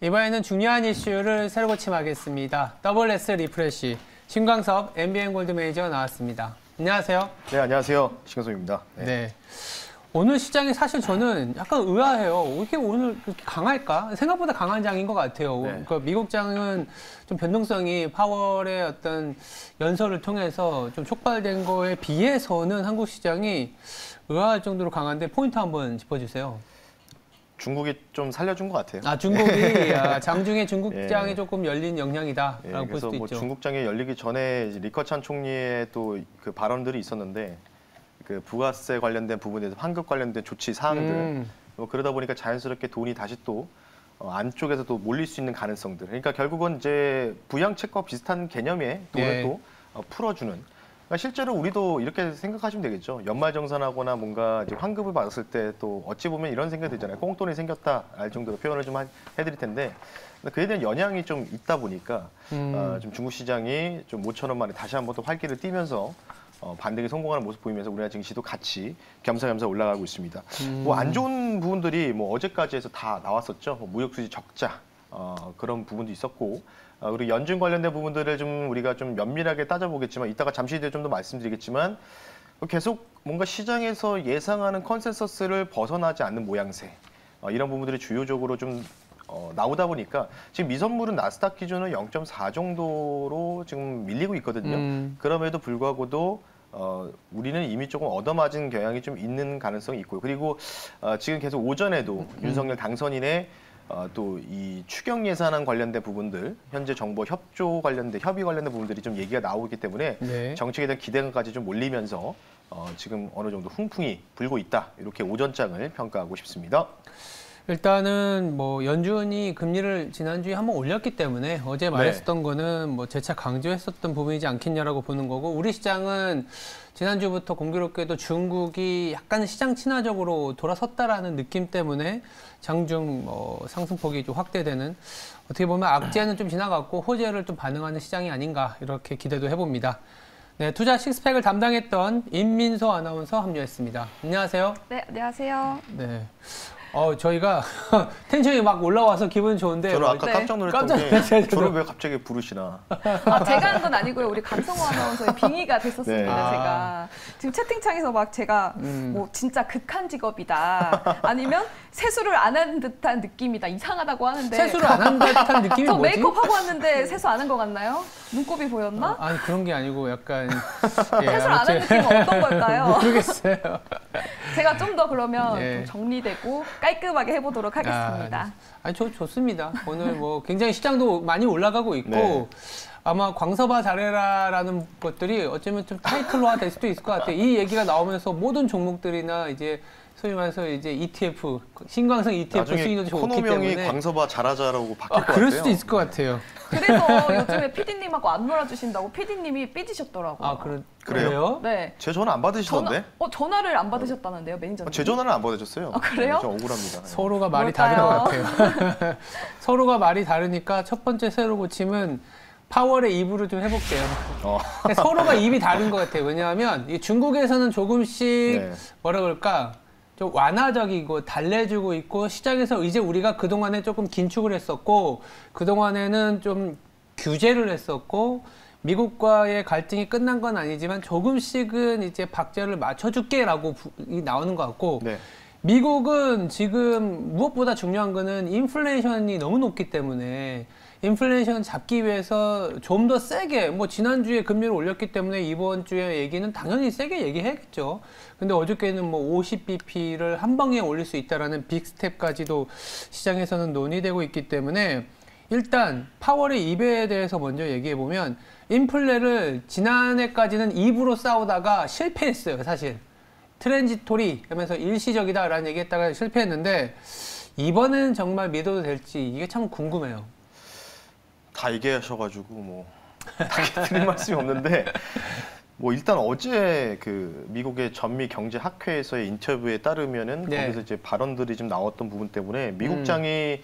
이번에는 중요한 이슈를 새로 고침하겠습니다. WS 리프레시 신광섭 MBN 골드 매니저 나왔습니다. 안녕하세요. 네, 안녕하세요. 신광섭입니다. 네. 오늘 시장이 사실 저는 약간 의아해요. 이렇게 오늘 그렇게 강할까? 생각보다 강한 장인 것 같아요. 네. 그러니까 미국 장은 좀 변동성이 파월의 어떤 연설을 통해서 좀 촉발된 거에 비해서는 한국 시장이 의아할 정도로 강한데 포인트 한번 짚어주세요. 중국이 좀 살려준 것 같아요. 아, 중국이 장중에 중국장이 예. 조금 열린 영향이다라고 볼 그래서 수도 뭐 있죠. 중국장이 열리기 전에 이제 리커찬 총리의 또 그 발언들이 있었는데 그 부가세 관련된 부분에서 환급 관련된 조치 사항들 뭐 그러다 보니까 자연스럽게 돈이 다시 또 안쪽에서 또 몰릴 수 있는 가능성들. 그러니까 결국은 이제 부양책과 비슷한 개념의 돈을 예. 또 풀어주는. 그러니까 실제로 우리도 이렇게 생각하시면 되겠죠. 연말정산하거나 뭔가 이제 환급을 받았을 때 또 어찌 보면 이런 생각이 들잖아요. 꽁돈이 생겼다 알 정도로 표현을 좀 해드릴 텐데 그에 대한 영향이 좀 있다 보니까 좀 중국 시장이 좀 5천 원 만에 다시 한번 또 활기를 띠면서 반등에 성공하는 모습 보이면서 우리나라 증시도 같이 겸사겸사 올라가고 있습니다. 뭐 안 좋은 부분들이 뭐 어제까지 해서 다 나왔었죠. 뭐 무역수지 적자 그런 부분도 있었고 그리고 연준 관련된 부분들을 좀 우리가 좀 면밀하게 따져보겠지만 이따가 잠시 뒤에 좀 더 말씀드리겠지만 계속 뭔가 시장에서 예상하는 컨센서스를 벗어나지 않는 모양새 이런 부분들이 주요적으로 좀 나오다 보니까 지금 미선물은 나스닥 기준으로 0.4 정도로 지금 밀리고 있거든요. 그럼에도 불구하고도 우리는 이미 조금 얻어맞은 경향이 좀 있는 가능성이 있고요. 그리고 지금 계속 오전에도 윤석열 당선인의 또 이 추경 예산안 관련된 부분들, 현재 정부 협조 관련된 협의 관련된 부분들이 좀 얘기가 나오기 때문에 네. 정책에 대한 기대감까지 좀 몰리면서 지금 어느 정도 훈풍이 불고 있다. 이렇게 오전장을 평가하고 싶습니다. 일단은 뭐 연준이 금리를 지난주에 한번 올렸기 때문에 어제 말했었던 거는 뭐 재차 강조했었던 부분이지 않겠냐라고 보는 거고 우리 시장은 지난주부터 공교롭게도 중국이 약간 시장 친화적으로 돌아섰다라는 느낌 때문에 장중 상승폭이 좀 확대되는 어떻게 보면 악재는 좀 지나갔고 호재를 좀 반응하는 시장이 아닌가 이렇게 기대도 해봅니다. 네, 투자 식스팩을 담당했던 임민서 아나운서 합류했습니다. 안녕하세요. 네, 안녕하세요. 네. 저희가 텐션이 막 올라와서 기분 좋은데 저는 아까 네. 깜짝 놀랐던 게 저를 왜 갑자기 부르시나. 제가 한 건 아니고요. 우리 강성호 아나운서의 빙의가 됐었습니다. 네. 제가 지금 채팅창에서 막 제가 뭐 진짜 극한 직업이다. 아니면 세수를 안 한 듯한 느낌이다. 이상하다고 하는데 세수를 안 한 듯한 느낌이 저 뭐지? 메이크업 하고 왔는데 세수 안 한 것 같나요? 눈곱이 보였나? 아니 그런 게 아니고 약간 세수를 안 한 느낌은 어떤 걸까요? 모르겠어요. 제가 좀 더 그러면 예. 좀 정리되고 깔끔하게 해보도록 하겠습니다. 아니 좋습니다. 오늘 뭐 굉장히 시장도 많이 올라가고 있고 네. 아마 광서봐 잘해라라는 것들이 어쩌면 좀 타이틀화 될 수도 있을 것 같아요. 이 얘기가 나오면서 모든 종목들이나 이제 소위 말해서 이제 ETF 신광성 ETF 수익률도 좋기 코너명이 때문에 광서봐 잘하자라고 바뀔 것 같아요. 그럴 수도 있을 것 같아요. 그래서 요즘에 PD님하고 안 놀아주신다고 PD님이 삐지셨더라고요. 아 그래요? 그래요? 네. 제 전화 안 받으시던데? 전화를 안 받으셨다는데요, 매니저님? 제 전화는 안 받으셨어요. 아, 그래요? 좀 억울합니다. 서로가 말이 뭘까요? 다른 것 같아요. 서로가 말이 다르니까 첫 번째 새로 고침은 파월의 입으로 좀 해볼게요. 서로가 입이 다른 것 같아요. 왜냐하면 이 중국에서는 조금씩 네. 뭐라 그럴까 좀 완화적이고 달래주고 있고 시장에서 이제 우리가 그동안에 조금 긴축을 했었고 그동안에는 좀 규제를 했었고 미국과의 갈등이 끝난 건 아니지만 조금씩은 이제 박자를 맞춰줄게라고 나오는 것 같고 네. 미국은 지금 무엇보다 중요한 거는 인플레이션이 너무 높기 때문에 인플레이션 잡기 위해서 좀 더 세게 뭐 지난주에 금리를 올렸기 때문에 이번 주에 얘기는 당연히 세게 얘기해야겠죠. 근데 어저께는 뭐 50bp를 한 방에 올릴 수 있다라는 빅스텝까지도 시장에서는 논의되고 있기 때문에 일단 파월의 입에 대해서 먼저 얘기해 보면 인플레를 지난해까지는 입으로 싸우다가 실패했어요. 사실 트랜지토리 하면서 일시적이다라는 얘기했다가 실패했는데 이번에는 정말 믿어도 될지 이게 참 궁금해요. 다 얘기하셔가지고 뭐 딱히 드릴 말씀이 없는데 뭐 일단 어제 그 미국의 전미 경제 학회에서의 인터뷰에 따르면은 네. 거기서 이제 발언들이 좀 나왔던 부분 때문에 미국장이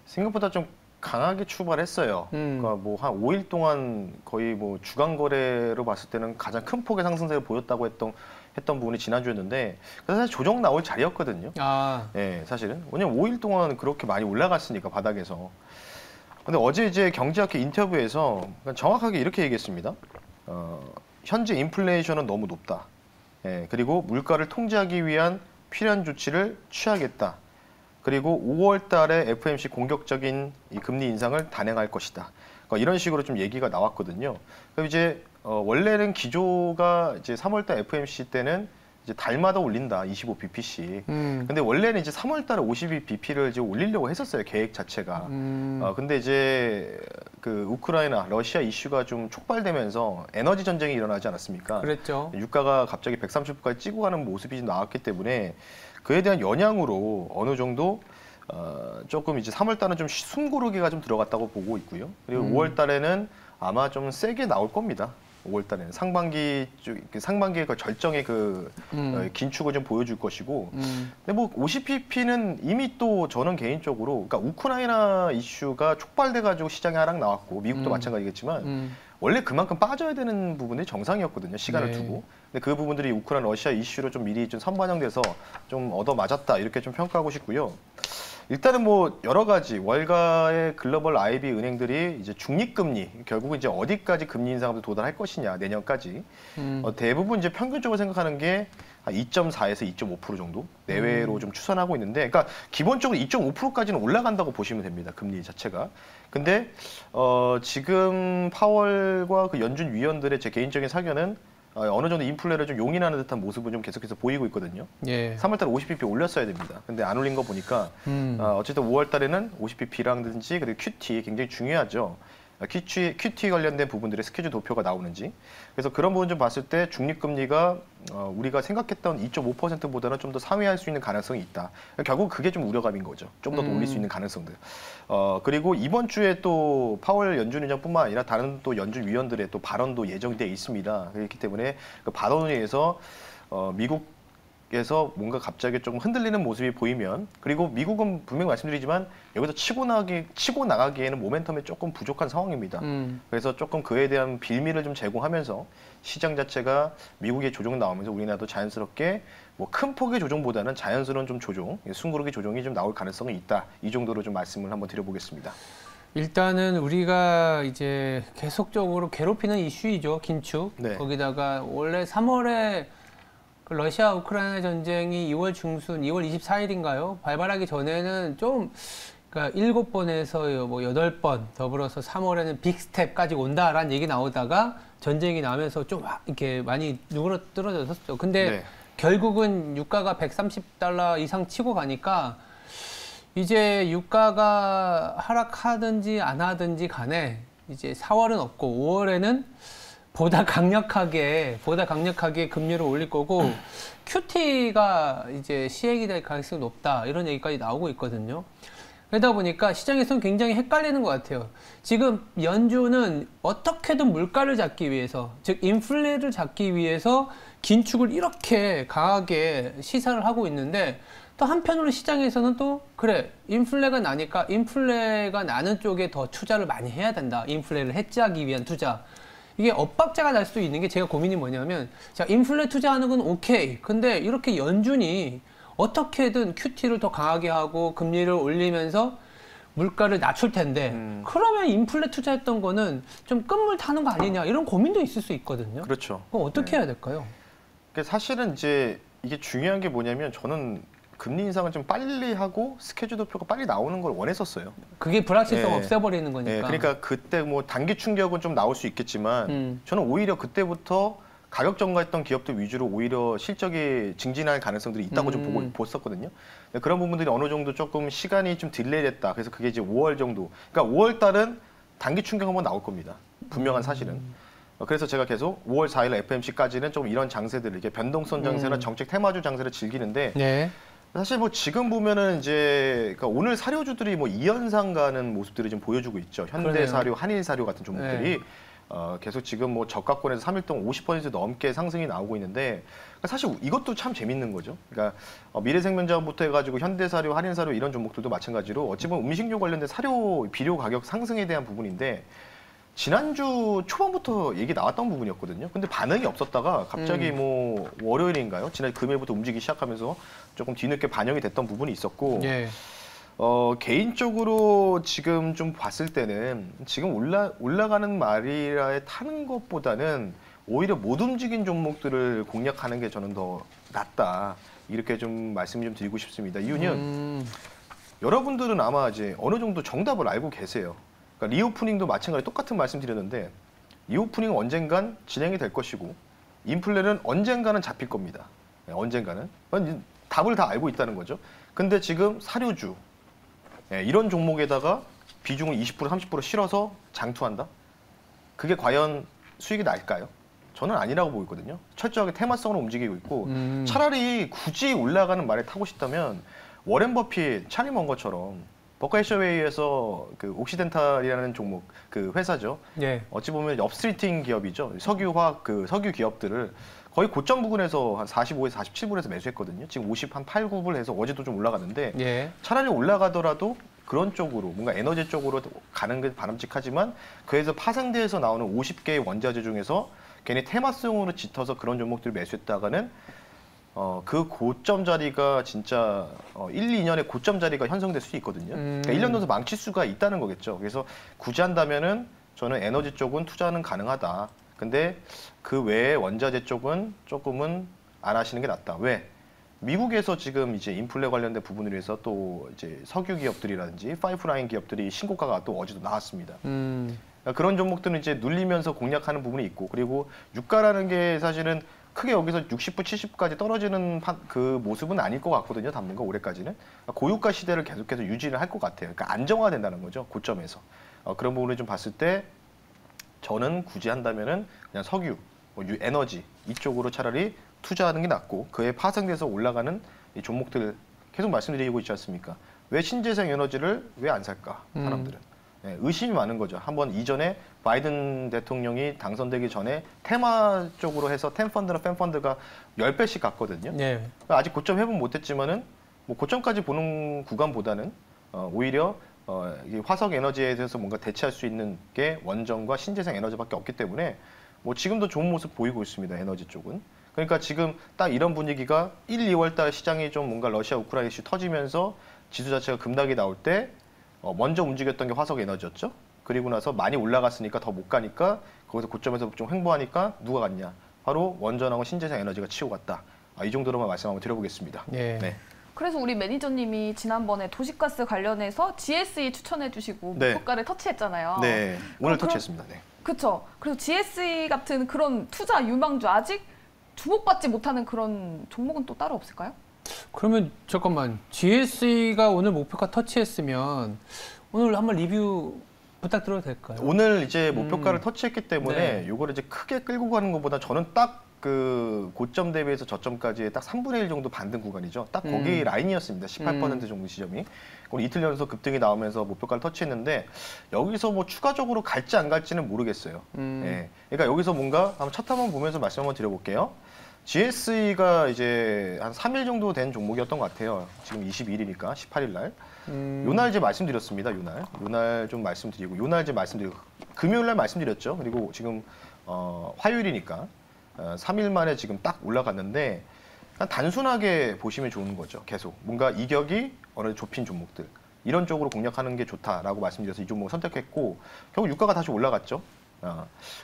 생각보다 좀 강하게 출발했어요. 그러니까 뭐 한 5일 동안 거의 뭐 주간 거래로 봤을 때는 가장 큰 폭의 상승세를 보였다고 했던 부분이 지난주였는데 그래서 사실 조정 나올 자리였거든요. 예, 사실은. 왜냐면 5일 동안 그렇게 많이 올라갔으니까 바닥에서. 근데 어제 이제 경제학회 인터뷰에서 정확하게 이렇게 얘기했습니다. 현재 인플레이션은 너무 높다. 예, 그리고 물가를 통제하기 위한 필요한 조치를 취하겠다. 그리고 5월 달에 FOMC 공격적인 이 금리 인상을 단행할 것이다. 그러니까 이런 식으로 좀 얘기가 나왔거든요. 그럼 이제 원래는 기조가 이제 3월 달 FOMC 때는 이제 달마다 올린다, 25bp씩. 근데 원래는 이제 3월 달에 52bp를 이제 올리려고 했었어요, 계획 자체가. 근데 이제 그 우크라이나, 러시아 이슈가 좀 촉발되면서 에너지 전쟁이 일어나지 않았습니까? 그랬죠. 유가가 갑자기 130불까지 찌고 가는 모습이 나왔기 때문에 그에 대한 영향으로 어느 정도 조금 이제 3월 달은 좀 숨고르기가 좀 들어갔다고 보고 있고요. 그리고 5월 달에는 아마 좀 세게 나올 겁니다. 5월 달에는 상반기의 그 절정의 그 긴축을 좀 보여줄 것이고. 근데 뭐 50pp는 이미 또 저는 개인적으로 그러니까 우크라이나 이슈가 촉발돼가지고 시장에 하락 나왔고 미국도 마찬가지겠지만 원래 그만큼 빠져야 되는 부분이 정상이었거든요. 시간을 네. 두고. 근데 그 부분들이 우크라이나 러시아 이슈로 좀 미리 좀 선반영돼서 좀 얻어맞았다 이렇게 좀 평가하고 싶고요. 일단은 뭐 여러 가지 월가의 글로벌 IB 은행들이 이제 중립금리 결국은 이제 어디까지 금리 인상으로 도달할 것이냐 내년까지 대부분 이제 평균적으로 생각하는 게 한 2.4에서 2.5% 정도 내외로 좀 추산하고 있는데, 그러니까 기본적으로 2.5%까지는 올라간다고 보시면 됩니다. 금리 자체가. 근데 지금 파월과 그 연준 위원들의 제 개인적인 사견은 어느 정도 인플레를 좀 용인하는 듯한 모습을 좀 계속해서 보이고 있거든요. 예. 3월달에 50bp 올렸어야 됩니다. 근데 안 올린 거 보니까 어쨌든 5월달에는 50bp라든지 그리고 QT 굉장히 중요하죠. QT 관련된 부분들의 스케줄 도표가 나오는지. 그래서 그런 부분 좀 봤을 때 중립금리가 우리가 생각했던 2.5%보다는 좀 더 상회할 수 있는 가능성이 있다. 결국 그게 좀 우려감인 거죠. 좀 더 올릴 수 있는 가능성들. 그리고 이번 주에 또 파월 연준 의장뿐만 아니라 다른 또 연준 위원들의 또 발언도 예정돼 있습니다. 그렇기 때문에 그 발언에 의해서 미국에서 뭔가 갑자기 좀 흔들리는 모습이 보이면, 그리고 미국은 분명히 말씀드리지만 여기서 치고 나가기에는 모멘텀이 조금 부족한 상황입니다. 그래서 조금 그에 대한 빌미를 좀 제공하면서 시장 자체가 미국의 조정 나오면서 우리나라도 자연스럽게 뭐 큰 폭의 조정보다는 자연스러운 좀 조정, 숨고르기 조정이 좀 나올 가능성이 있다. 이 정도로 좀 말씀을 한번 드려보겠습니다. 일단은 우리가 이제 계속적으로 괴롭히는 이슈이죠, 긴축. 네. 거기다가 원래 3월에 그 러시아 우크라이나 전쟁이 2월 중순, 2월 24일인가요? 발발하기 전에는 좀 그러니까 7번에서 뭐 8번 더불어서 3월에는 빅스텝까지 온다라는 얘기 나오다가 전쟁이 나면서 좀 이렇게 많이 누그러뜨려졌었죠. 근데 네. 결국은 유가가 130달러 이상 치고 가니까 이제 유가가 하락하든지 안 하든지 간에 이제 4월은 없고 5월에는 보다 강력하게 금리를 올릴 거고 QT가 이제 시행이 될 가능성이 높다 이런 얘기까지 나오고 있거든요. 그러다 보니까 시장에서는 굉장히 헷갈리는 것 같아요. 지금 연준은 어떻게든 물가를 잡기 위해서, 즉 인플레를 잡기 위해서 긴축을 이렇게 강하게 시사를 하고 있는데, 또 한편으로 시장에서는 또 그래 인플레가 나니까 인플레가 나는 쪽에 더 투자를 많이 해야 된다. 인플레를 해지하기 위한 투자. 이게 엇박자가 날 수도 있는 게 제가 고민이 뭐냐면, 자 인플레 투자하는 건 오케이. 근데 이렇게 연준이 어떻게든 QT를 더 강하게 하고 금리를 올리면서 물가를 낮출 텐데 그러면 인플레 투자했던 거는 좀 끝물 타는 거 아니냐 이런 고민도 있을 수 있거든요. 그렇죠. 그럼 어떻게 해야 될까요? 그러니까 사실은 이제 이게 중요한 게 뭐냐면 저는 금리 인상을 좀 빨리 하고 스케줄 도표가 빨리 나오는 걸 원했었어요. 그게 불확실성 네. 없애버리는 거니까. 네, 그러니까 그때 뭐 단기 충격은 좀 나올 수 있겠지만 저는 오히려 그때부터 가격 전가했던 기업들 위주로 오히려 실적이 증진할 가능성들이 있다고 좀 봤었거든요. 그런 부분들이 어느 정도 조금 시간이 좀 딜레이됐다. 그래서 그게 이제 5월 정도. 그러니까 5월 달은 단기 충격 한번 나올 겁니다. 분명한 사실은. 그래서 제가 계속 5월 4일 FMC까지는 좀 이런 장세들을 이게 변동성 장세나 정책 테마주 장세를 즐기는데 네. 사실 뭐 지금 보면은 이제 그러니까 오늘 사료주들이 뭐 2연상 가는 모습들을 좀 보여주고 있죠. 현대사료, 한일사료 같은 종목들이. 네. 계속 지금 뭐 저가권에서 3일 동안 50% 넘게 상승이 나오고 있는데 사실 이것도 참 재밌는 거죠. 그러니까 미래생명자원부터 해가지고 현대사료, 할인사료 이런 종목들도 마찬가지로 어찌 보면 음식료 관련된 사료, 비료 가격 상승에 대한 부분인데 지난주 초반부터 얘기 나왔던 부분이었거든요. 근데 반응이 없었다가 갑자기 뭐 월요일인가요? 지난 금요일부터 움직이기 시작하면서 조금 뒤늦게 반영이 됐던 부분이 있었고 예. 개인적으로 지금 좀 봤을 때는 지금 올라가는 말이라에 타는 것보다는 오히려 못 움직인 종목들을 공략하는 게 저는 더 낫다. 이렇게 좀 말씀 좀 드리고 싶습니다. 이유는 여러분들은 아마 이제 어느 정도 정답을 알고 계세요. 그러니까 리오프닝도 마찬가지로 똑같은 말씀 드렸는데 리오프닝은 언젠간 진행이 될 것이고 인플레는 언젠가는 잡힐 겁니다. 네, 언젠가는. 답을 다 알고 있다는 거죠. 근데 지금 사료주 이런 종목에다가 비중을 20% 30% 실어서 장투한다? 그게 과연 수익이 날까요? 저는 아니라고 보고 있거든요. 철저하게 테마성으로 움직이고 있고 차라리 굳이 올라가는 말에 타고 싶다면 워렌 버핏, 찰리 먼거처럼 버카이셔웨이에서 그 옥시덴탈이라는 종목 그 회사죠. 예. 어찌 보면 업스트리팅 기업이죠. 석유화학 그 석유 기업들을 거의 고점 부근에서 한 45에서 47불에서 매수했거든요. 지금 50, 한 8, 9불 해서 어제도 좀 올라갔는데 예. 차라리 올라가더라도 그런 쪽으로 뭔가 에너지 쪽으로 가는 게 바람직하지만 그에서 파생돼서 나오는 50개의 원자재 중에서 괜히 테마성으로 짙어서 그런 종목들을 매수했다가는 그 고점 자리가 진짜 1, 2년의 고점 자리가 형성될 수 있거든요. 그러니까 1년 넘어서 망칠 수가 있다는 거겠죠. 그래서 굳이 한다면은 저는 에너지 쪽은 투자는 가능하다. 근데 그 외에 원자재 쪽은 조금은 안 하시는 게 낫다. 왜? 미국에서 지금 이제 인플레 관련된 부분을 위해서 또 이제 석유 기업들이라든지 파이프라인 기업들이 신고가가 또 어제도 나왔습니다. 그러니까 그런 종목들은 이제 눌리면서 공략하는 부분이 있고 그리고 유가라는 게 사실은 크게 여기서 60부, 70까지 떨어지는 그 모습은 아닐 것 같거든요. 당분간 올해까지는. 고유가 시대를 계속해서 유지를 할 것 같아요. 그러니까 안정화된다는 거죠. 고점에서. 그런 부분을 좀 봤을 때 저는 굳이 한다면은 그냥 석유, 에너지 이쪽으로 차라리 투자하는 게 낫고 그에 파생돼서 올라가는 이 종목들 계속 말씀드리고 있지 않습니까? 왜 신재생 에너지를 왜 안 살까? 사람들은. 네, 의심이 많은 거죠. 한번 이전에 바이든 대통령이 당선되기 전에 테마 쪽으로 해서 템펀드나 팬펀드가 10배씩 갔거든요. 네. 아직 고점 회복 못했지만은 뭐 고점까지 보는 구간보다는 오히려 이 화석 에너지에 대해서 뭔가 대체할 수 있는 게 원전과 신재생 에너지밖에 없기 때문에 뭐 지금도 좋은 모습 보이고 있습니다. 에너지 쪽은. 그러니까 지금 딱 이런 분위기가 1, 2월 달 시장이 좀 뭔가 러시아 우크라이나 이슈 터지면서 지수 자체가 급락이 나올 때 먼저 움직였던 게 화석 에너지였죠. 그리고 나서 많이 올라갔으니까 더 못 가니까 거기서 고점에서 좀 횡보하니까 누가 갔냐. 바로 원전하고 신재생 에너지가 치고 갔다. 이 정도로만 말씀 한번 드려보겠습니다. 예. 네. 그래서 우리 매니저님이 지난번에 도시가스 관련해서 GSE 추천해 주시고 목표가를 터치했잖아요. 네. 오늘 터치했습니다. 네. 그렇죠. 그래서 GSE 같은 그런 투자 유망주 아직 주목받지 못하는 그런 종목은 또 따로 없을까요? 그러면 잠깐만 GSE가 오늘 목표가 터치했으면 오늘 한번 리뷰 부탁드려도 될까요? 오늘 이제 목표가를 터치했기 때문에 네. 이거를 이제 크게 끌고 가는 것보다 저는 딱 그 고점 대비해서 저점까지 딱 3분의 1 정도 반등 구간이죠. 딱 거기 라인이었습니다. 18% 정도 지점이. 그리고 이틀 연속 급등이 나오면서 목표가를 터치했는데 여기서 뭐 추가적으로 갈지 안 갈지는 모르겠어요. 예. 그러니까 여기서 뭔가 한번 차트 한번 보면서 말씀 한번 드려볼게요. GSE가 이제 한 3일 정도 된 종목이었던 것 같아요. 지금 22일이니까 18일 날. 요날 이제 말씀드렸습니다. 요날 좀 말씀드리고 요날 이제 말씀드리고 금요일 날 말씀드렸죠. 그리고 지금 화요일이니까 3일 만에 지금 딱 올라갔는데 단순하게 보시면 좋은 거죠. 계속 뭔가 이격이 어느 정도 좁힌 종목들 이런 쪽으로 공략하는 게 좋다라고 말씀드려서 이 종목을 선택했고 결국 유가가 다시 올라갔죠.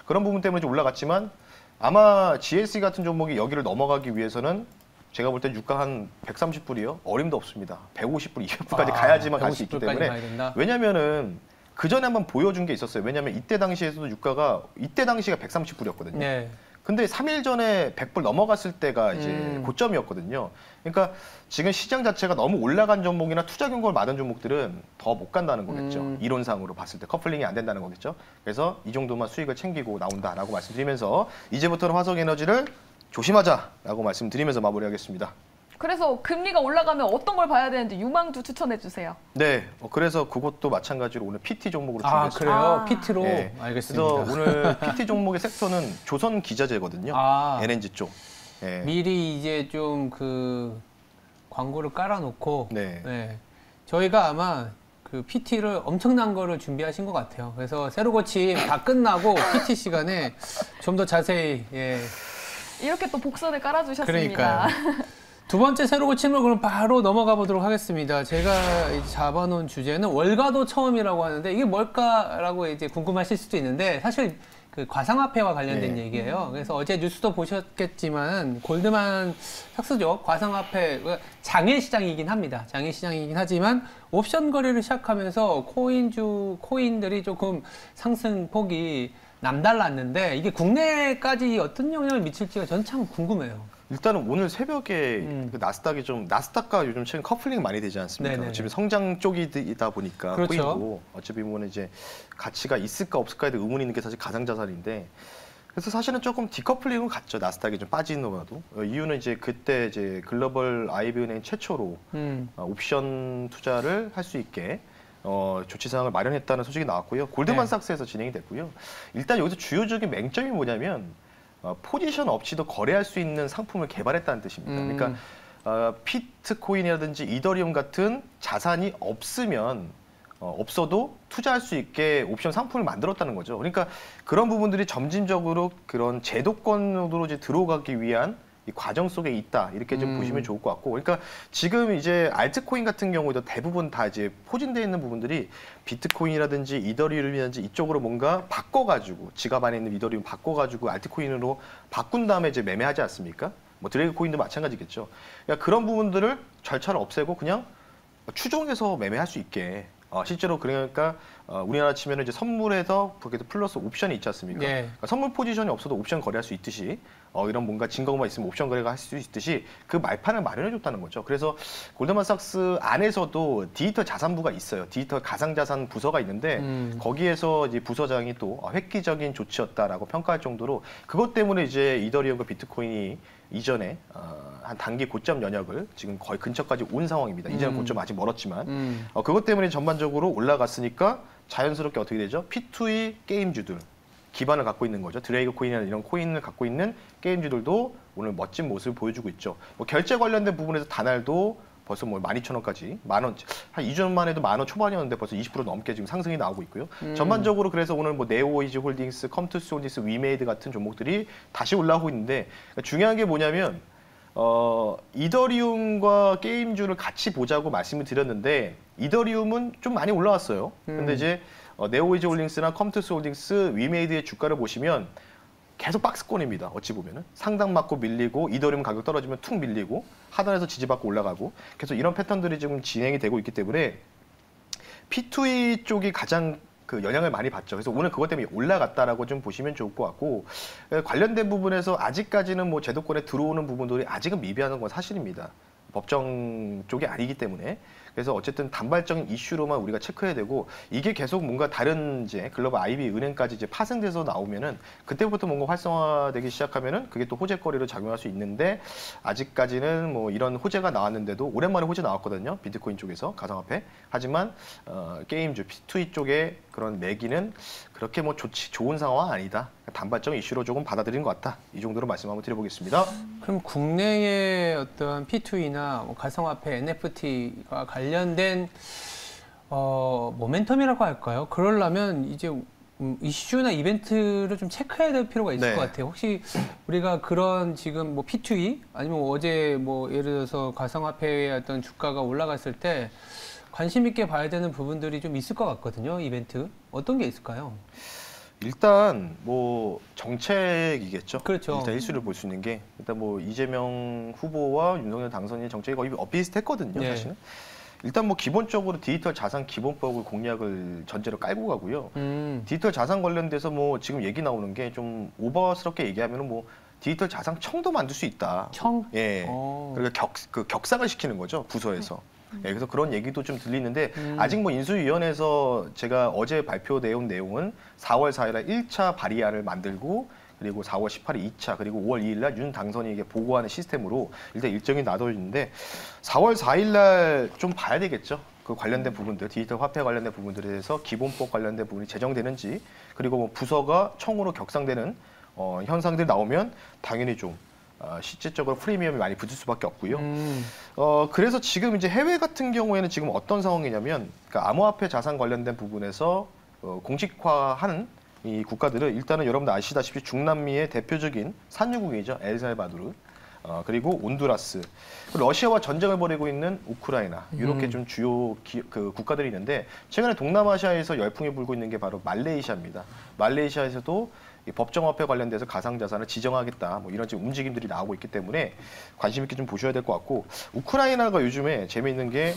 그런 부분 때문에 좀 올라갔지만 아마 GSE 같은 종목이 여기를 넘어가기 위해서는 제가 볼 때 유가 한 130불이요. 어림도 없습니다. 150불, 200불까지 가야지만 갈 수 있기 때문에. 왜냐면은 그 전에 한번 보여준 게 있었어요. 왜냐면 이때 당시에서도 유가가 이때 당시가 130불이었거든요. 네. 근데 3일 전에 100불 넘어갔을 때가 이제 고점이었거든요. 그러니까 지금 시장 자체가 너무 올라간 종목이나 투자 경고를 받은 종목들은 더 못 간다는 거겠죠. 이론상으로 봤을 때 커플링이 안 된다는 거겠죠. 그래서 이 정도만 수익을 챙기고 나온다라고 말씀드리면서 이제부터는 화석 에너지를 조심하자라고 말씀드리면서 마무리하겠습니다. 그래서 금리가 올라가면 어떤 걸 봐야 되는지 유망주 추천해 주세요. 네, 그래서 그것도 마찬가지로 오늘 PT 종목으로 아, 준비했습니다. 그래요? 아. PT로? 네. 알겠습니다. 그래서 오늘 PT 종목의 섹터는 조선 기자재거든요. 아. NNG 쪽. 네. 미리 이제 좀 그 광고를 깔아놓고 네. 네. 저희가 아마 그 PT를 엄청난 거를 준비하신 것 같아요. 그래서 새로 고침 다 끝나고 PT 시간에 좀 더 자세히 예. 이렇게 또 복선을 깔아주셨습니다. 그러니까요. 두 번째 새로 고침을 그럼 바로 넘어가 보도록 하겠습니다. 제가 이제 잡아놓은 주제는 월가도 처음이라고 하는데 이게 뭘까라고 이제 궁금하실 수도 있는데 사실 그 가상화폐와 관련된 네. 얘기예요. 그래서 어제 뉴스도 보셨겠지만 골드만 삭스죠. 가상화폐 장외 시장이긴 합니다. 장외 시장이긴 하지만 옵션 거래를 시작하면서 코인들이 조금 상승폭이 남달랐는데 이게 국내까지 어떤 영향을 미칠지가 전 참 궁금해요. 일단은 오늘 새벽에 그 나스닥과 요즘 최근 커플링 많이 되지 않습니까? 네네네. 어차피 성장 쪽이다 보니까 그렇죠. 코인도 어차피 보면 이제 가치가 있을까 없을까에 대해 의문이 있는 게 사실 가상자산인데 그래서 사실은 조금 디커플링은 같죠. 나스닥이 좀 빠지는 거라도 이유는 이제 그때 이제 글로벌 IB은행 최초로 옵션 투자를 할 수 있게 조치 사항을 마련했다는 소식이 나왔고요. 골드만삭스에서 진행이 됐고요. 일단 여기서 주요적인 맹점이 뭐냐면 포지션 없이도 거래할 수 있는 상품을 개발했다는 뜻입니다. 그러니까 피트코인이라든지 이더리움 같은 자산이 없어도 투자할 수 있게 옵션 상품을 만들었다는 거죠. 그러니까 그런 부분들이 점진적으로 그런 제도권으로 이제 들어가기 위한 이 과정 속에 있다 이렇게 좀 보시면 좋을 것 같고, 그러니까 지금 이제 알트코인 같은 경우에도 대부분 다 이제 포진되어 있는 부분들이 비트코인이라든지 이더리움이라든지 이쪽으로 뭔가 바꿔가지고 지갑 안에 있는 이더리움 바꿔가지고 알트코인으로 바꾼 다음에 이제 매매하지 않습니까? 뭐 드래그 코인도 마찬가지겠죠. 그러니까 그런 부분들을 절차를 없애고 그냥 추종해서 매매할 수 있게. 실제로 그러니까 우리나라 치면 이제 선물에서 거기서 플러스 옵션이 있지 않습니까? 네. 그러니까 선물 포지션이 없어도 옵션 거래할 수 있듯이 이런 뭔가 증거만 있으면 옵션 거래가 할 수 있듯이 그 말판을 마련해줬다는 거죠. 그래서 골드만삭스 안에서도 디지털 자산부가 있어요. 디지털 가상자산 부서가 있는데 거기에서 이제 부서장이 또 획기적인 조치였다라고 평가할 정도로 그것 때문에 이제 이더리움과 비트코인이 이전에 한 단기 고점 연역을 지금 거의 근처까지 온 상황입니다. 이제는 고점 아직 멀었지만 그것 때문에 전반적으로 올라갔으니까 자연스럽게 어떻게 되죠? P2E 게임주들 기반을 갖고 있는 거죠. 드래그 코인이나 이런 코인을 갖고 있는 게임주들도 오늘 멋진 모습을 보여주고 있죠. 뭐 결제 관련된 부분에서 다날도 벌써 뭐 12,000원까지 만원, 한 2주 전만 해도 10,000원 초반이었는데 벌써 20% 넘게 지금 상승이 나오고 있고요. 전반적으로 그래서 오늘 뭐 네오이지 홀딩스, 컴투스 홀딩스, 위메이드 같은 종목들이 다시 올라오고 있는데 중요한 게 뭐냐면 이더리움과 게임주를 같이 보자고 말씀을 드렸는데 이더리움은 좀 많이 올라왔어요. 근데 이제 네오이지 홀딩스나 컴투스 홀딩스, 위메이드의 주가를 보시면 계속 박스권입니다. 어찌 보면은 상당 맞고 밀리고 이더리움 가격 떨어지면 툭 밀리고 하단에서 지지받고 올라가고 계속 이런 패턴들이 지금 진행이 되고 있기 때문에 P2E 쪽이 가장 그 영향을 많이 받죠. 그래서 오늘 그것 때문에 올라갔다라고 좀 보시면 좋을 것 같고 관련된 부분에서 아직까지는 뭐 제도권에 들어오는 부분들이 아직은 미비한 건 사실입니다. 법정 쪽이 아니기 때문에. 그래서 어쨌든 단발적인 이슈로만 우리가 체크해야 되고 이게 계속 뭔가 다른 이제 글로벌 IB 은행까지 이제 파생돼서 나오면은 그때부터 뭔가 활성화되기 시작하면은 그게 또 호재거리로 작용할 수 있는데 아직까지는 뭐 이런 호재가 나왔는데도 오랜만에 호재 나왔거든요. 비트코인 쪽에서 가상화폐. 하지만 게임주 P2E 쪽에 그런 매기는 그렇게 뭐 좋은 상황은 아니다. 단발적인 이슈로 조금 받아들인 것 같다. 이 정도로 말씀 한번 드려보겠습니다. 그럼 국내의 어떤 P2E나 뭐 가상화폐, NFT와 관련된 모멘텀이라고 할까요? 그러려면 이제 이슈나 이벤트를 좀 체크해야 될 필요가 있을 것 같아요. 혹시 우리가 그런 지금 뭐 P2E 아니면 어제 뭐 예를 들어서 가상화폐의 어떤 주가가 올라갔을 때 관심 있게 봐야 되는 부분들이 좀 있을 것 같거든요. 이벤트 어떤 게 있을까요? 일단 뭐 정책이겠죠. 그렇죠. 일단 일수를 볼 수 있는 게 일단 뭐 이재명 후보와 윤석열 당선인의 정책이 거의 비슷했거든요. 네. 사실은. 일단 뭐 기본적으로 디지털 자산 기본법을 공약을 전제로 깔고 가고요. 디지털 자산 관련돼서 뭐 지금 얘기 나오는 게 좀 오버스럽게 얘기하면은 뭐 디지털 자산 청도 만들 수 있다. 청? 예. 그러니까 격상을 시키는 거죠 부서에서. 예, 그래서 그런 얘기도 좀 들리는데 아직 뭐 인수위원회에서 제가 어제 발표되어 온 내용은 4월 4일에 1차 발의안을 만들고 그리고 4월 18일 2차, 그리고 5월 2일 날 윤 당선인에게 보고하는 시스템으로 일단 일정이 놔둬있는데 4월 4일 날 좀 봐야 되겠죠. 그 관련된 부분들, 디지털 화폐 관련된 부분들에 대해서 기본법 관련된 부분이 제정되는지, 그리고 뭐 부서가 청으로 격상되는 현상들이 나오면 당연히 좀 실질적으로 프리미엄이 많이 붙을 수밖에 없고요. 그래서 지금 이제 해외 같은 경우에는 지금 어떤 상황이냐면, 그러니까 암호화폐 자산 관련된 부분에서 공식화하는 이 국가들은 일단은 여러분들 아시다시피 중남미의 대표적인 산유국이죠. 엘살바도르, 그리고 온두라스, 그리고 러시아와 전쟁을 벌이고 있는 우크라이나, 이렇게 좀 주요 그 국가들이 있는데, 최근에 동남아시아에서 열풍이 불고 있는 게 바로 말레이시아입니다. 말레이시아에서도 이 법정화폐 관련돼서 가상자산을 지정하겠다, 뭐 이런 지금 움직임들이 나오고 있기 때문에 관심 있게 좀 보셔야 될 것 같고, 우크라이나가 요즘에 재미있는 게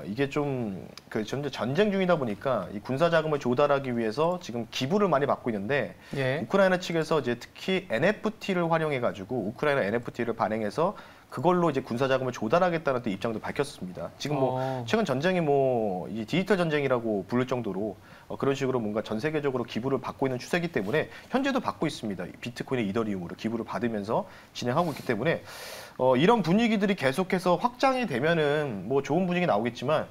이게 좀 그 전쟁 중이다 보니까 이 군사 자금을 조달하기 위해서 지금 기부를 많이 받고 있는데, 예. 우크라이나 측에서 이제 특히 NFT를 활용해 가지고 우크라이나 NFT를 발행해서 그걸로 이제 군사 자금을 조달하겠다는 또 입장도 밝혔습니다. 지금 뭐 최근 전쟁이 뭐 이 디지털 전쟁이라고 부를 정도로 그런 식으로 뭔가 전 세계적으로 기부를 받고 있는 추세이기 때문에 현재도 받고 있습니다. 비트코인, 이더리움으로 기부를 받으면서 진행하고 있기 때문에 이런 분위기들이 계속해서 확장이 되면은 뭐 좋은 분위기 나오겠지만,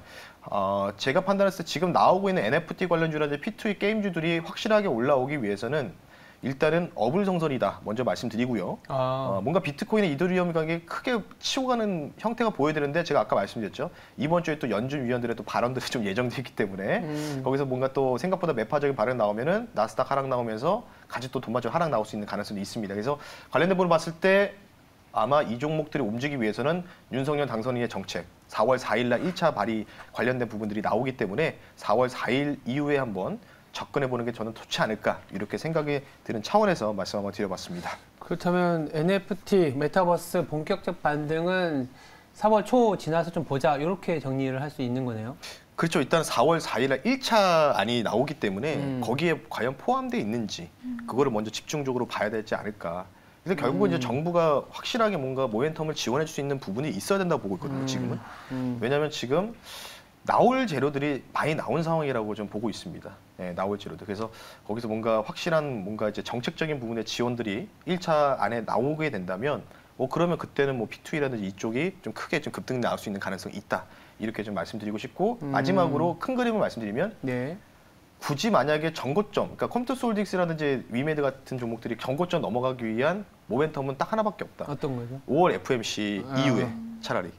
제가 판단했을 때 지금 나오고 있는 NFT 관련주라든지 P2E 게임주들이 확실하게 올라오기 위해서는 일단은 어불성설이다 먼저 말씀드리고요. 뭔가 비트코인의 이더리움 가격이 크게 치고 가는 형태가 보여야 되는데, 제가 아까 말씀드렸죠. 이번 주에 또 연준 위원들의 또 발언들이 좀 예정돼 있기 때문에 거기서 뭔가 또 생각보다 매파적인 발언 나오면은 나스닥 하락 나오면서 같이 또 돈마저 하락 나올 수 있는 가능성이 있습니다. 그래서 관련된 부분을 봤을 때 아마 이 종목들이 움직이기 위해서는 윤석열 당선인의 정책, 4월 4일 날 1차 발의 관련된 부분들이 나오기 때문에 4월 4일 이후에 한번 접근해보는 게 저는 좋지 않을까, 이렇게 생각이 드는 차원에서 말씀 한번 드려봤습니다. 그렇다면 NFT, 메타버스 본격적 반등은 4월 초 지나서 좀 보자, 이렇게 정리를 할 수 있는 거네요. 그렇죠. 일단 4월 4일 날 1차 안이 나오기 때문에 거기에 과연 포함되어 있는지 그거를 먼저 집중적으로 봐야 되지 않을까. 그래서 결국은 이제 정부가 확실하게 뭔가 모멘텀을 지원해 줄 수 있는 부분이 있어야 된다고 보고 있거든요, 지금은. 왜냐하면 지금 나올 재료들이 많이 나온 상황이라고 좀 보고 있습니다. 예, 나올 재료들. 그래서 거기서 뭔가 확실한 뭔가 이제 정책적인 부분의 지원들이 1차 안에 나오게 된다면, 그러면 그때는 뭐 P2E라든지 이쪽이 좀 크게 좀 급등 나올 수 있는 가능성이 있다. 이렇게 좀 말씀드리고 싶고, 마지막으로 큰 그림을 말씀드리면, 네. 굳이 만약에 정고점, 그러니까 컴퓨터솔직스라든지 위메드 같은 종목들이 정고점 넘어가기 위한 모멘텀은 딱 하나밖에 없다. 어떤 거죠? 5월 FMC 이후에 차라리.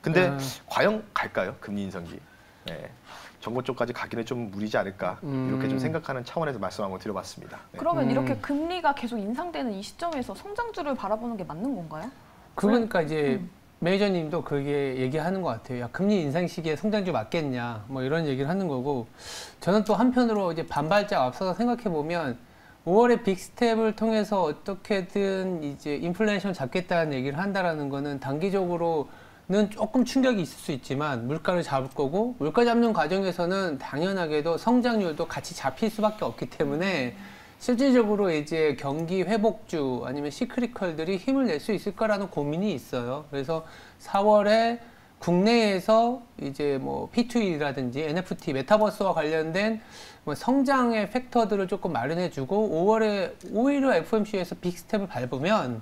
근데 과연 갈까요? 금리 인상기. 네. 정고점까지 가기는 좀 무리지 않을까, 이렇게 좀 생각하는 차원에서 말씀 한번 드려봤습니다. 네. 그러면 이렇게 금리가 계속 인상되는 이 시점에서 성장주를 바라보는 게 맞는 건가요? 그러니까 이제 매니저님도 그게 얘기하는 것 같아요. 야, 금리 인상 시기에 성장주 맞겠냐, 뭐 이런 얘기를 하는 거고, 저는 또 한편으로 이제 반발짝 앞서서 생각해 보면 5월에 빅스텝을 통해서 어떻게든 이제 인플레이션 잡겠다는 얘기를 한다라는 거는 단기적으로는 조금 충격이 있을 수 있지만 물가를 잡을 거고, 물가 잡는 과정에서는 당연하게도 성장률도 같이 잡힐 수밖에 없기 때문에 실질적으로 이제 경기 회복주 아니면 시크리컬들이 힘을 낼 수 있을 거라는 고민이 있어요. 그래서 4월에 국내에서 이제 뭐 P2E라든지 NFT, 메타버스와 관련된 뭐 성장의 팩터들을 조금 마련해주고, 5월에 오히려 FOMC에서 빅스텝을 밟으면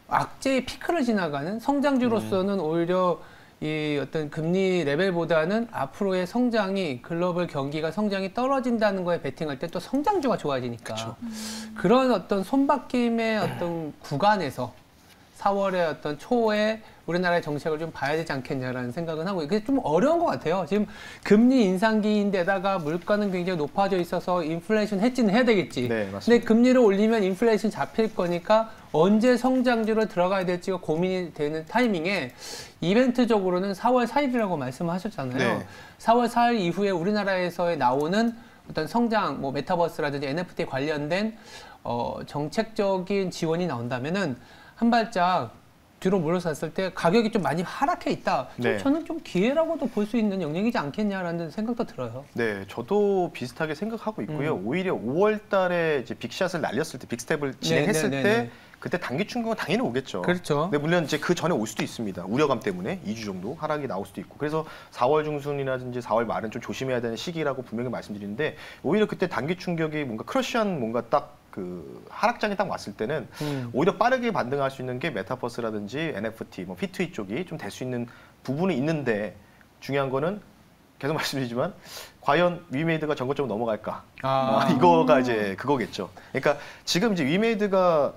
악재의 피크를 지나가는 성장주로서는 오히려 이 어떤 금리 레벨보다는 앞으로의 성장이, 글로벌 경기가 성장이 떨어진다는 거에 베팅할 때 또 성장주가 좋아지니까 그런 어떤 손바뀜의 어떤 구간에서 4월의 어떤 초에 우리나라의 정책을 좀 봐야 되지 않겠냐라는 생각은 하고, 이게 좀 어려운 것 같아요. 지금 금리 인상기인데다가 물가는 굉장히 높아져 있어서 인플레이션 해지는 해야 되겠지. 네, 맞습니다. 근데 금리를 올리면 인플레이션 잡힐 거니까 언제 성장주로 들어가야 될지가 고민이 되는 타이밍에 이벤트적으로는 4월 4일이라고 말씀하셨잖아요. 네. 4월 4일 이후에 우리나라에서 나오는 어떤 성장, 뭐 메타버스라든지 NFT 관련된 정책적인 지원이 나온다면은 한 발짝 뒤로 물러섰을 때 가격이 좀 많이 하락해 있다. 네. 저는 좀 기회라고도 볼 수 있는 영역이지 않겠냐라는 생각도 들어요. 네, 저도 비슷하게 생각하고 있고요. 오히려 5월 달에 이제 빅샷을 날렸을 때, 빅스텝을 진행했을 때 그때 단기 충격은 당연히 오겠죠. 그렇죠. 근데 물론 이제 그 전에 올 수도 있습니다. 우려감 때문에 2주 정도 하락이 나올 수도 있고. 그래서 4월 중순이라든지 4월 말은 좀 조심해야 되는 시기라고 분명히 말씀드리는데, 오히려 그때 단기 충격이 뭔가 크러쉬한 뭔가 딱 그 하락장이 딱 왔을 때는 오히려 빠르게 반등할 수 있는 게 메타버스라든지 NFT, 뭐 P2E 쪽이 좀 될 수 있는 부분이 있는데 중요한 거는 계속 말씀드리지만 과연 위메이드가 전고점을 넘어갈까? 이거가 이제 그거겠죠. 그러니까 지금 이제 위메이드가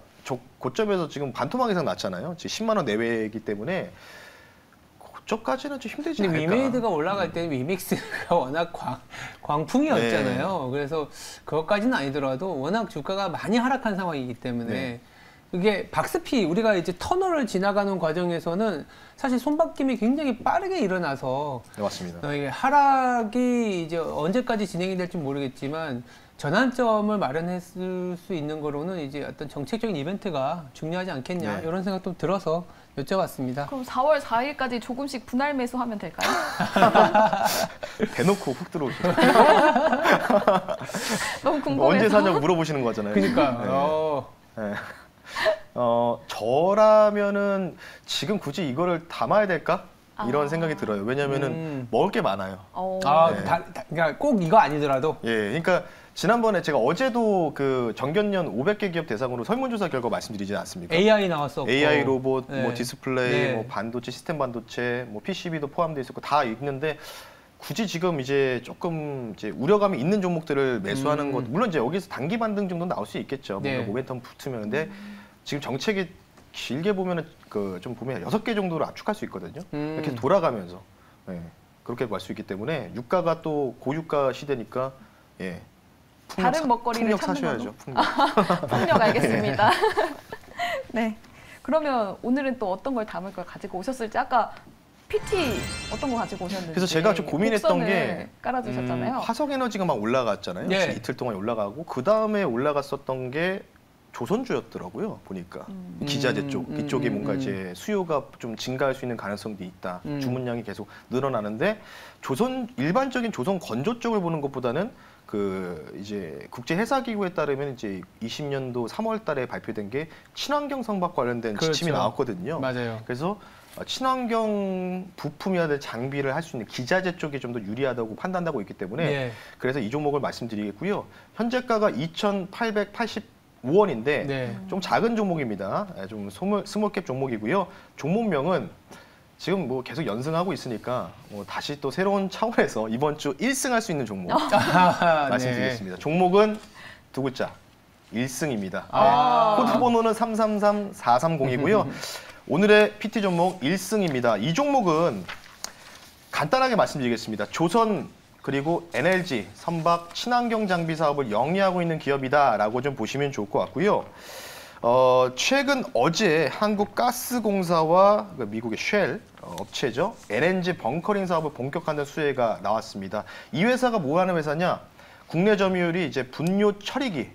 고점에서 지금 반토막 이상 났잖아요. 지금 10만 원 내외이기 때문에 고점까지는 좀 힘들지 않을까. 위메이드가 올라갈 때는 위믹스가 워낙 광풍이었잖아요. 그래서 그것까지는 아니더라도 워낙 주가가 많이 하락한 상황이기 때문에 이게 박스피 우리가 이제 터널을 지나가는 과정에서는 사실 손바뀜이 굉장히 빠르게 일어나서 네, 맞습니다. 이게 하락이 이제 언제까지 진행이 될지 모르겠지만 전환점을 마련했을 수 있는 거로는 이제 어떤 정책적인 이벤트가 중요하지 않겠냐 이런 생각도 들어서 여쭤봤습니다. 그럼 4월 4일까지 조금씩 분할 매수하면 될까요? 대놓고 훅 들어오시죠. 너무 궁금해서. 언제 사냐고 물어보시는 거잖아요. 그러니까. 저라면은 지금 굳이 이거를 담아야 될까? 이런 생각이 들어요. 왜냐면은 먹을 게 많아요. 그러니까 꼭 이거 아니더라도. 예, 그러니까 지난번에 제가 어제도 그 정견년 500개 기업 대상으로 설문조사 결과 말씀드리지 않습니까? AI 나왔었고. AI 로봇, 네. 뭐 디스플레이, 네. 뭐 반도체, 시스템 반도체, 뭐 PCB도 포함되어 있었고 다 있는데 굳이 지금 이제 조금 이제 우려감이 있는 종목들을 매수하는 것, 물론 이제 여기서 단기 반등 정도 나올 수 있겠죠. 뭔가 모멘텀 붙으면. 근데 지금 정책이 길게 보면은 그 좀 보면 6개 정도로 압축할 수 있거든요. 이렇게 돌아가면서 그렇게 볼 수 있기 때문에 유가가 또 고유가 시대니까 다른 먹거리를 풍력 찾는 사셔야죠. 걸로? 풍력 알겠습니다. 네. 그러면 오늘은 또 어떤 걸 담을 걸 가지고 오셨을지 아까 PT 어떤 거 가지고 오셨는지. 그래서 제가 좀 고민했던 게 깔아주셨잖아요. 화석에너지가 막 올라갔잖아요. 이틀 동안 올라가고 그 다음에 올라갔었던 게 조선주였더라고요. 보니까 기자재 쪽 이쪽에 뭔가 이제 수요가 좀 증가할 수 있는 가능성도 있다. 주문량이 계속 늘어나는데 일반적인 조선 건조 쪽을 보는 것보다는 그 이제 국제 회사 기구에 따르면 이제 20년도 3월달에 발표된 게 친환경 선박 관련된 지침이 나왔거든요. 맞아요. 그래서 친환경 부품이라든지 장비를 할 수 있는 기자재 쪽이 좀 더 유리하다고 판단하고 있기 때문에 그래서 이 종목을 말씀드리겠고요. 현재가가 2,885원인데 좀 작은 종목입니다. 좀 스몰캡 종목이고요. 종목명은 지금 뭐 계속 연승하고 있으니까 다시 또 새로운 차원에서 이번 주 1승할 수 있는 종목 말씀드리겠습니다. 종목은 두 글자 1승입니다. 코드 번호는 333430이고요. 오늘의 PT 종목 1승입니다. 이 종목은 간단하게 말씀드리겠습니다. 조선 그리고 NLG, 선박, 친환경 장비 사업을 영위하고 있는 기업이다라고 좀 보시면 좋을 것 같고요. 최근 어제 한국가스공사와 미국의 쉘 업체죠. LNG 벙커링 사업을 본격화하는 수혜가 나왔습니다. 이 회사가 뭐 하는 회사냐? 국내 점유율이 이제 분뇨 처리기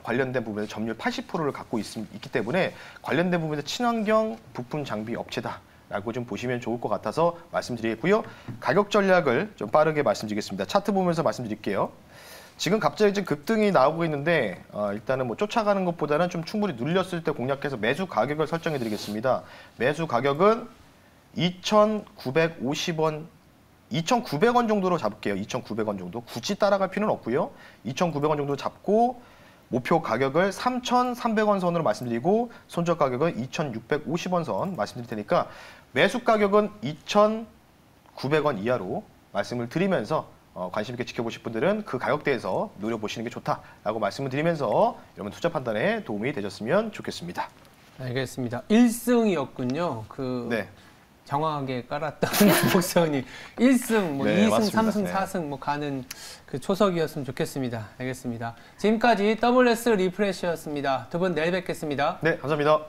관련된 부분에 점유율 80%를 갖고 있기 때문에 관련된 부분에서 친환경 부품 장비 업체다라고 좀 보시면 좋을 것 같아서 말씀드리겠고요. 가격 전략을 좀 빠르게 말씀드리겠습니다. 차트 보면서 말씀드릴게요. 지금 갑자기 지금 급등이 나오고 있는데 일단은 뭐 쫓아가는 것보다는 좀 충분히 눌렸을 때 공략해서 매수 가격을 설정해 드리겠습니다. 매수 가격은 2,950원, 2,900원 정도로 잡을게요. 2,900원 정도. 굳이 따라갈 필요는 없고요. 2,900원 정도 잡고 목표 가격을 3,300원 선으로 말씀드리고 손절 가격은 2,650원 선 말씀드릴 테니까 매수 가격은 2,900원 이하로 말씀을 드리면서 관심 있게 지켜보실 분들은 그 가격대에서 노려보시는 게 좋다라고 말씀을 드리면서 여러분 투자 판단에 도움이 되셨으면 좋겠습니다. 알겠습니다. 1승이었군요. 장황하게 깔았던 목선이 1승, 뭐 2승, 맞습니다. 3승, 4승 뭐 가는 그 초석이었으면 좋겠습니다. 알겠습니다. 지금까지 WS 리프레시였습니다. 두 분 내일 뵙겠습니다. 네, 감사합니다.